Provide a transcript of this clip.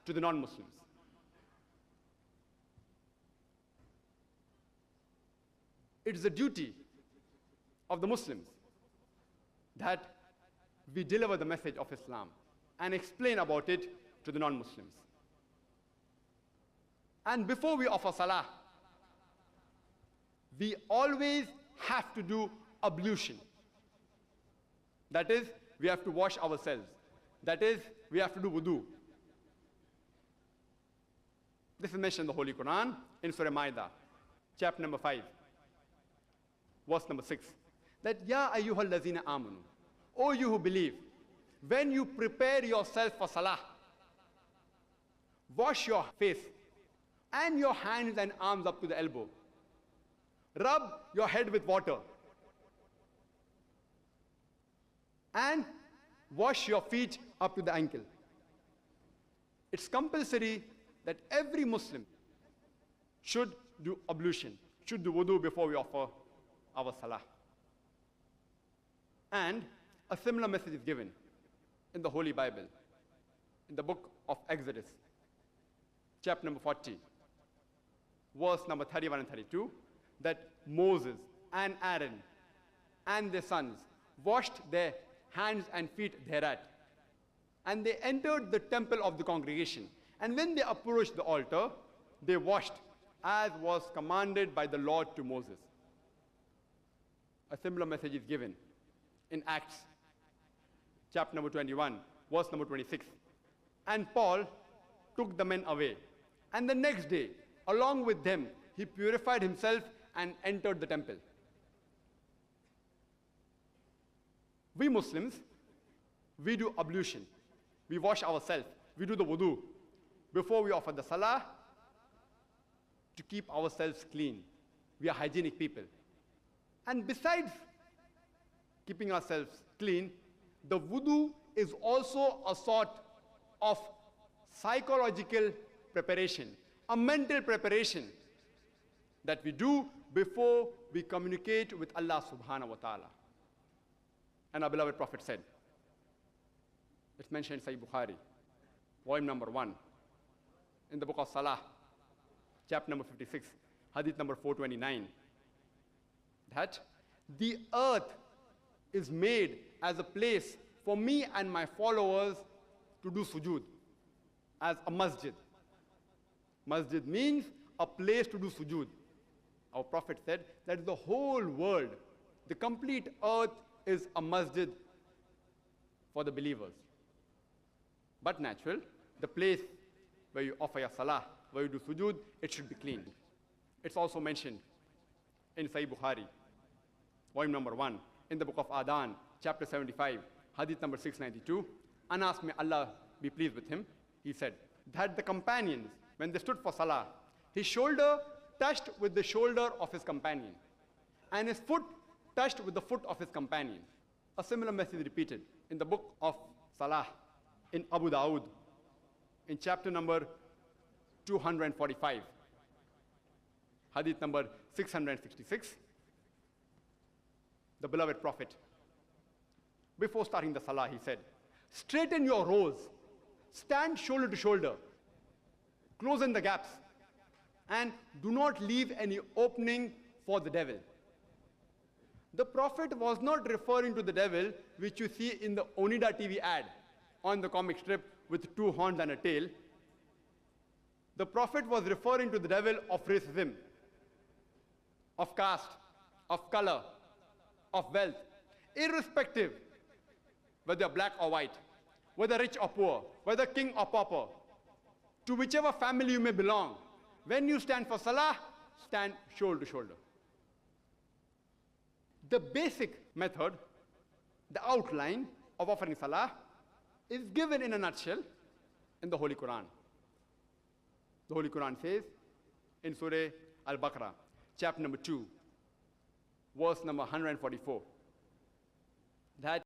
to the non-Muslims. It is a duty of the Muslims that we deliver the message of Islam and explain about it to the non-Muslims. And before we offer salah, we always have to do ablution. That is, we have to wash ourselves. That is, we have to do wudu. This is mentioned in the Holy Quran in Surah Ma'idah, chapter number 5, verse number 6. That, Ya ayyuhal lazina amanu, O you who believe, when you prepare yourself for salah, wash your face and your hands and arms up to the elbow. Rub your head with water. And wash your feet up to the ankle. It's compulsory that every Muslim should do ablution, should do wudu before we offer our salah. And a similar message is given in the Holy Bible, in the book of Exodus, chapter number 40, verse number 31 and 32, that Moses and Aaron and their sons washed their hands and feet thereat. And they entered the temple of the congregation. And when they approached the altar, they washed as was commanded by the Lord to Moses. A similar message is given in Acts, chapter number 21, verse number 26. And Paul took the men away. And the next day, along with them, he purified himself and entered the temple. We Muslims, we do ablution. We wash ourselves. We do the wudu before we offer the salah to keep ourselves clean. We are hygienic people. And besides keeping ourselves clean, the wudu is also a sort of psychological preparation, a mental preparation that we do before we communicate with Allah subhanahu wa ta'ala. And our beloved Prophet said, it's mentioned in Sahih Bukhari, volume number 1, in the book of Salah, chapter number 56, hadith number 429, that the earth is made as a place for me and my followers to do sujood, as a masjid. Masjid means a place to do sujood. Our Prophet said that the whole world, the complete earth, is a masjid for the believers. But natural, the place where you offer your salah, where you do sujood, it should be clean. It's also mentioned in Sahih Bukhari, volume number 1, in the book of Adhan, chapter 75, hadith number 692. Anas, may Allah be pleased with him, he said that the companions, when they stood for salah, his shoulder touched with the shoulder of his companion, and his foot touched with the foot of his companion. A similar message is repeated in the book of Salah in Abu Dawood, in chapter number 245, hadith number 666. The beloved Prophet, before starting the salah, he said, straighten your rows, stand shoulder to shoulder, close in the gaps, and do not leave any opening for the devil. The Prophet was not referring to the devil which you see in the Onida TV ad on the comic strip with 2 horns and a tail. The Prophet was referring to the devil of racism, of caste, of color, of wealth, irrespective whether you're black or white, whether rich or poor, whether king or pauper, to whichever family you may belong. When you stand for salah, stand shoulder to shoulder. The basic method, the outline of offering salah, is given in a nutshell in the Holy Quran. The Holy Quran says in Surah Al-Baqarah, chapter number 2, verse number 144, that